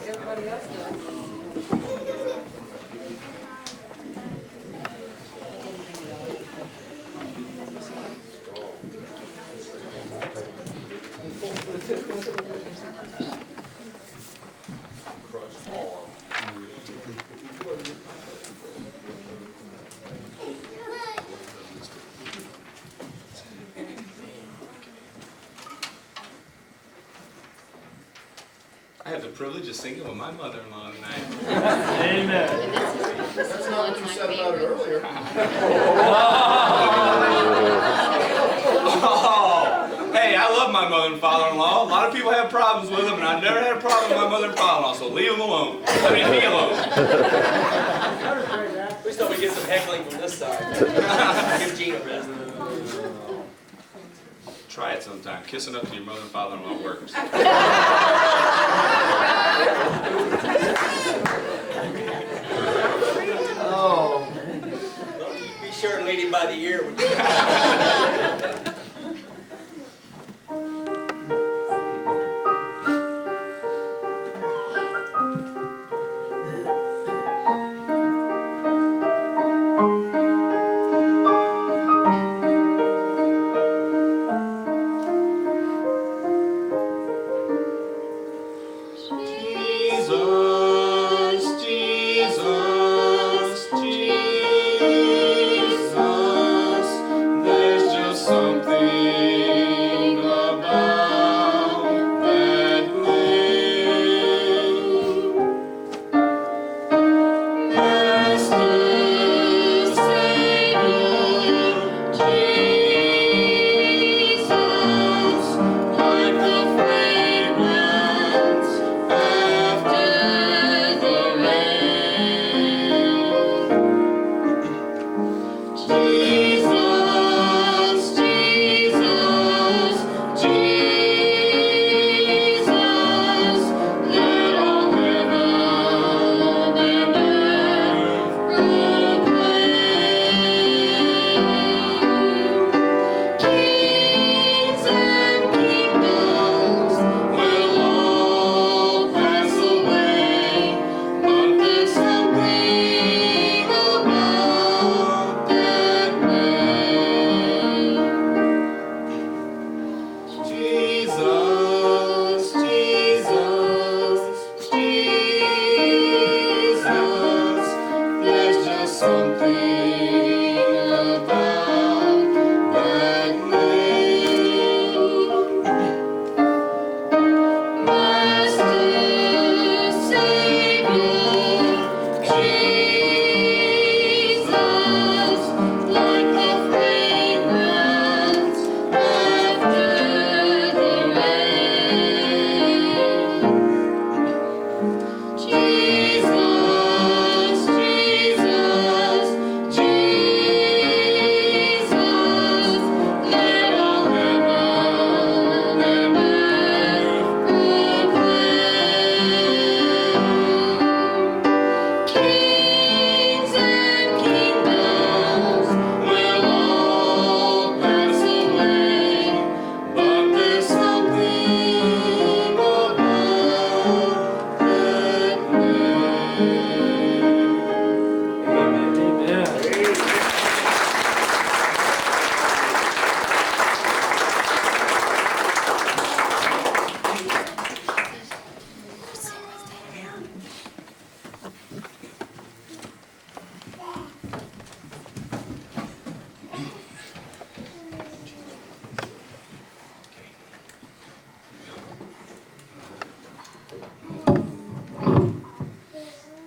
Everybody else does. I have the privilege of singing with my mother-in-law tonight. Amen. That's not what you said about it earlier. Oh, hey, I love my mother and father-in-law. A lot of people have problems with them, and I've never had a problem with my mother and father-in-law, so leave them alone. I mean, me alone. At least we get some heckling from this side. Give Gene a rest. Try it sometime. Kissing up to your mother and father-in-law works. Oh. Well, you be sure and lead him by the ear when you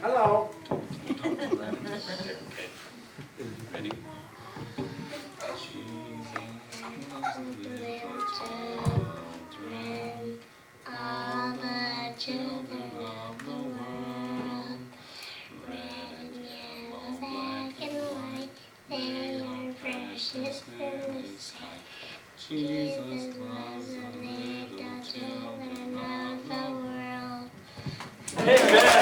Hello. Ready? All the children of the world, red and yellow, black and white, they are precious in the sight. Jesus was the little children of the world. Amen.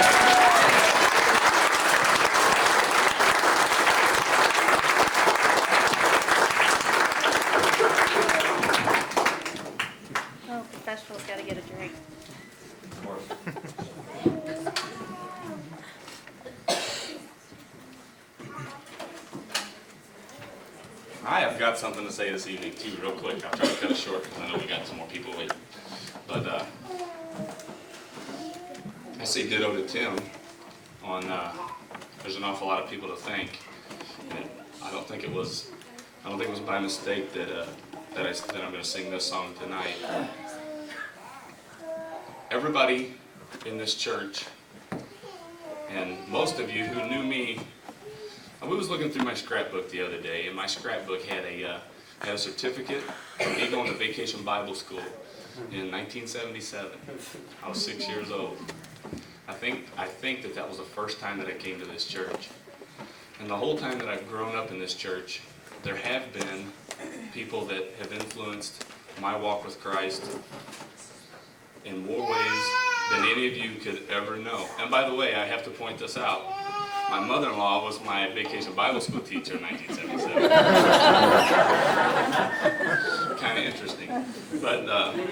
Oh, Nashville's got to get a drink. Of course. I have got something to say this evening too, real quick. I'll try to cut it short because I know we got some more people waiting. But I say ditto to Tim on there's an awful lot of people to thank. And I don't think it was by mistake that I'm going to sing this song tonight. Everybody in this church, and most of you who knew me, I was looking through my scrapbook the other day, and my scrapbook had a certificate for me going to Vacation Bible School in 1977. I was 6 years old. I think that was the first time that I came to this church. And the whole time that I've grown up in this church, there have been people that have influenced my walk with Christ in more ways than any of you could ever know. And by the way, I have to point this out. My mother-in-law was my Vacation Bible School teacher in 1977. Kind of interesting. But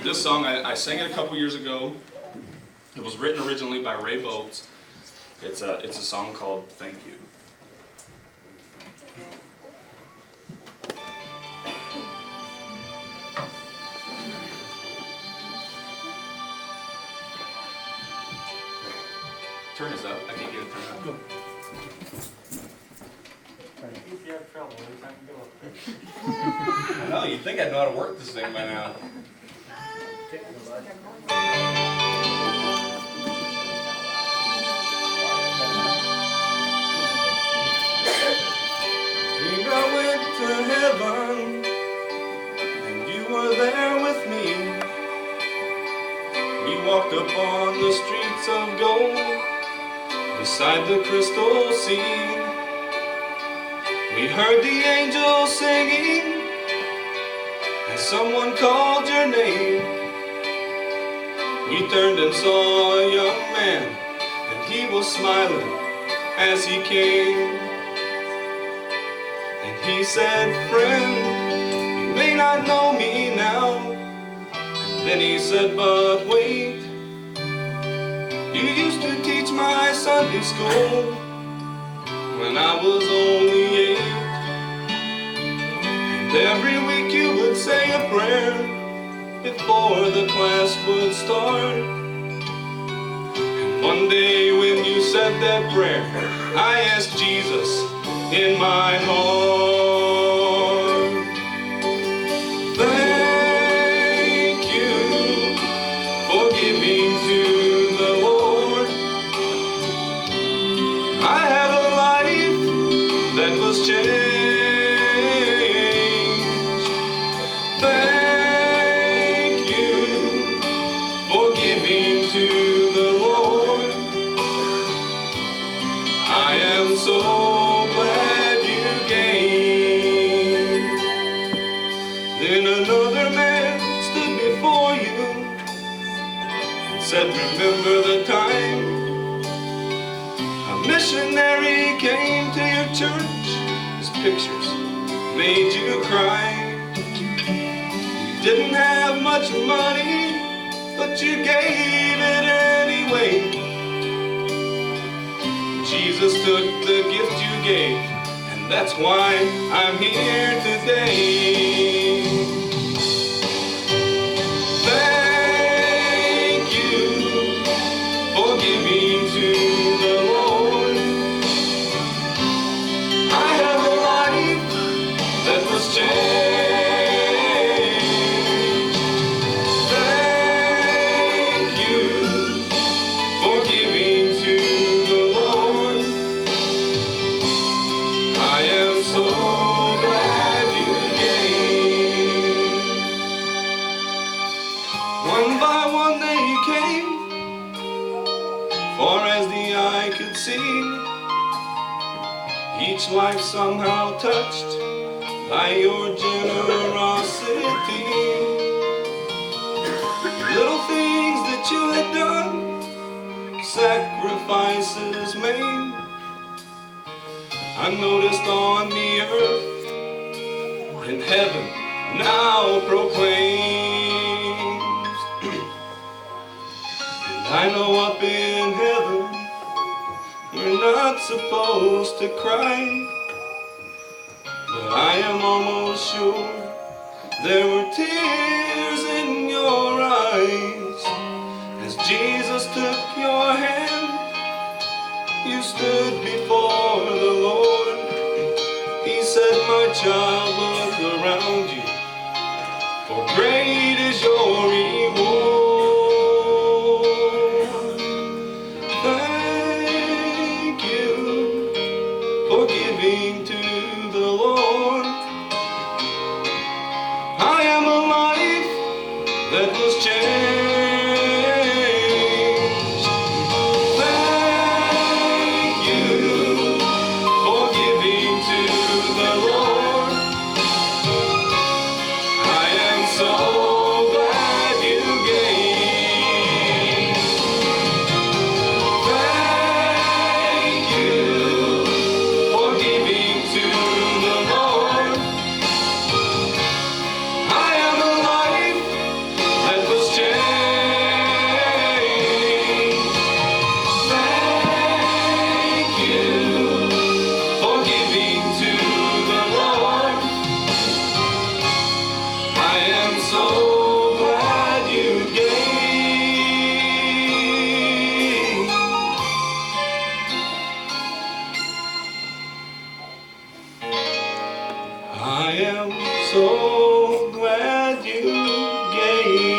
this song, I sang it a couple years ago. It was written originally by Ray Boltz. It's a song called Thank You. Turn this up. I can't get it turned up. If you have trouble, every time you go up there. I know, you'd think I'd know how to work this thing by now. Dreamed I went to heaven, and you were there with me. We walked upon the streets of gold, beside the crystal sea. We heard the angels singing, and someone called your name. We turned and saw a young man, and he was smiling as he came. And he said, friend, you may not know me now. And then he said, but wait, you used to teach my Sunday school when I was only 8. And every week you would say a prayer before the class would start. And one day when you said that prayer, I asked Jesus in my heart. Thank you for giving to the Lord. I had a life that was changed. Thank you for giving to the Lord. I am so glad you came. Then another man stood before you and said, remember the time a missionary came to your church? His pictures made you cry. You didn't have much money, but you gave it anyway. Jesus took the gift you gave, and that's why I'm here today. Thank you for giving to the Lord. I have a life that was changed. Thank you for giving to the Lord. I am so glad you came. One by one they came, far as the eye could see. Each life somehow touched by your generosity. Little things that you had done, sacrifices made, unnoticed on the earth, and heaven now proclaims. know up in heaven we're not supposed to cry, but I am almost sure there were tears in your eyes as Jesus took your hand. You stood before the Lord. He said, my child, look around you, for great is your reward. Thank you for giving to the Lord. I am a life that was changed. Thank you for giving to the Lord. I am so glad you gave. Thank you for giving to the Lord. I am a life that was changed. Thank you for giving to the Lord. I am so glad you gave. I am so glad you gave.